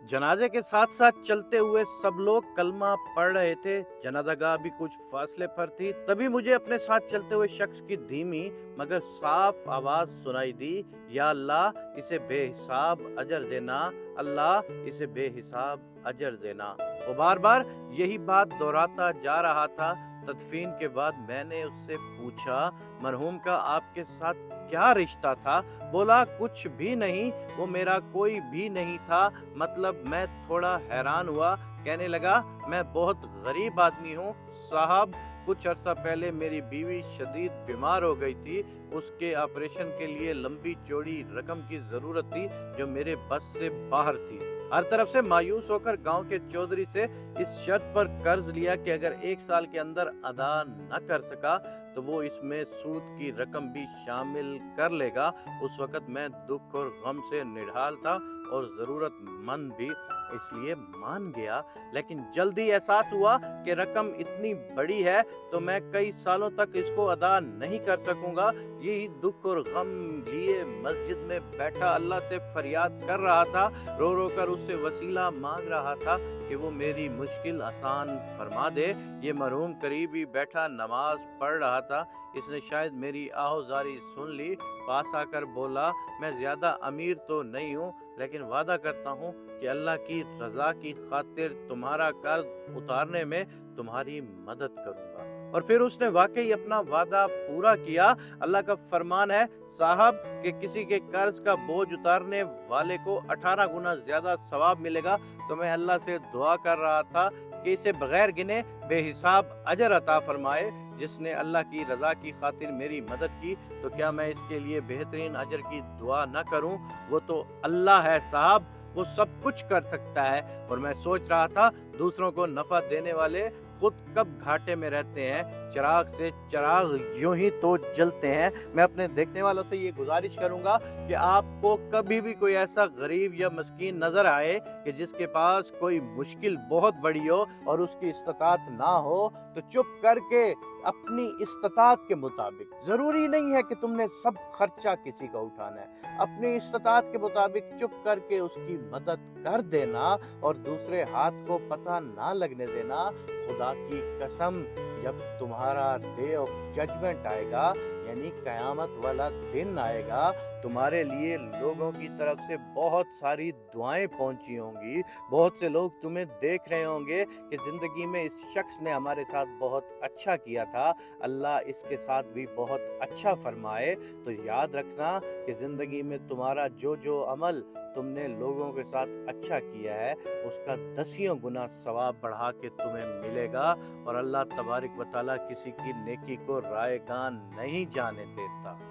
जनाजे के साथ साथ चलते हुए सब लोग कलमा पढ़ रहे थे। जनाज़ागाह भी कुछ फासले पर थी। तभी मुझे अपने साथ चलते हुए शख्स की धीमी मगर साफ आवाज सुनाई दी, या अल्लाह इसे बेहिसाब अजर देना, अल्लाह इसे बेहिसाब अजर देना। वो बार बार यही बात दोहराता जा रहा था। तदफीन के बाद मैंने उससे पूछा, मरहूम का आपके साथ क्या रिश्ता था? बोला, कुछ भी नहीं, वो मेरा कोई भी नहीं था। मतलब मैं थोड़ा हैरान हुआ। कहने लगा, मैं बहुत गरीब आदमी हूँ साहब। कुछ अरसा पहले मेरी बीवी शदीद बीमार हो गई थी। उसके ऑपरेशन के लिए लंबी चौड़ी रकम की जरूरत थी जो मेरे बस से बाहर थी। हर तरफ से मायूस होकर गांव के चौधरी से इस शर्त पर कर्ज लिया कि अगर 1 साल के अंदर अदा न कर सका तो वो इसमें सूद की रकम भी शामिल कर लेगा। उस वक्त मैं दुख और गम से निढाल था और जरूरतमंद भी, इसलिए मान गया। लेकिन जल्दी एहसास हुआ कि रकम इतनी बड़ी है तो मैं कई सालों तक इसको अदा नहीं कर सकूंगा। यही दुख और गम लिए मस्जिद में बैठा अल्लाह से फरियाद कर रहा था। रो रो कर उससे वसीला मांग रहा था कि वो मेरी मुश्किल आसान फरमा दे। ये मरहूम करीबी बैठा नमाज पढ़ रहा था। इसने शायद मेरी आहोजारी सुन ली। पास आकर बोला, मैं ज्यादा अमीर तो नहीं हूँ, लेकिन वादा करता हूँ कि अल्लाह की रजा की खातिर तुम्हारा कर्ज उतारने में तुम्हारी मदद करूंगा। और फिर उसने वाकई अपना वादा पूरा किया। अल्लाह का फरमान है साहब कि किसी के कर्ज का बोझ उतारने वाले को 18 गुना ज्यादा सवाब मिलेगा। तो मैं अल्लाह से दुआ कर रहा था कि इसे बगैर गिने बेहिसाब अजर अता फरमाए। जिसने अल्लाह की रजा की खातिर मेरी मदद की, तो क्या मैं इसके लिए बेहतरीन अजर की दुआ न करूं? वो तो अल्लाह है साहब, वो सब कुछ कर सकता है। और मैं सोच रहा था, दूसरों को नफा देने वाले खुद कब घाटे में रहते हैं। चिराग से चिराग यूं ही तो जलते हैं। मैं अपने देखने वालों से ये गुजारिश करूंगा कि आपको कभी भी कोई ऐसा गरीब या मस्कीन नजर आए कि जिसके पास कोई मुश्किल बहुत बड़ी हो और उसकी इस्तात ना हो, तो चुप करके अपनी इस्तात के मुताबिक, जरूरी नहीं है कि तुमने सब खर्चा किसी का उठाना है, अपनी इस्तात के मुताबिक चुप करके उसकी मदद कर देना और दूसरे हाथ को पता ना लगने देना। खुदा की कसम, जब तुम्हारा डे ऑफ जजमेंट आएगा, यानी कयामत वाला दिन आएगा, तुम्हारे लिए लोगों की तरफ से बहुत सारी दुआएं पहुंची होंगी। बहुत से लोग तुम्हें देख रहे होंगे कि जिंदगी में इस शख्स ने हमारे साथ बहुत अच्छा किया था, अल्लाह इसके साथ भी बहुत अच्छा फरमाए। तो याद रखना कि जिंदगी में तुम्हारा जो जो अमल तुमने लोगों के साथ अच्छा किया है, उसका 10 गुना सवाब बढ़ा के तुम्हें मिलेगा। और अल्लाह तबारक व तआला किसी की नेकी को रायगान नहीं जाने देता।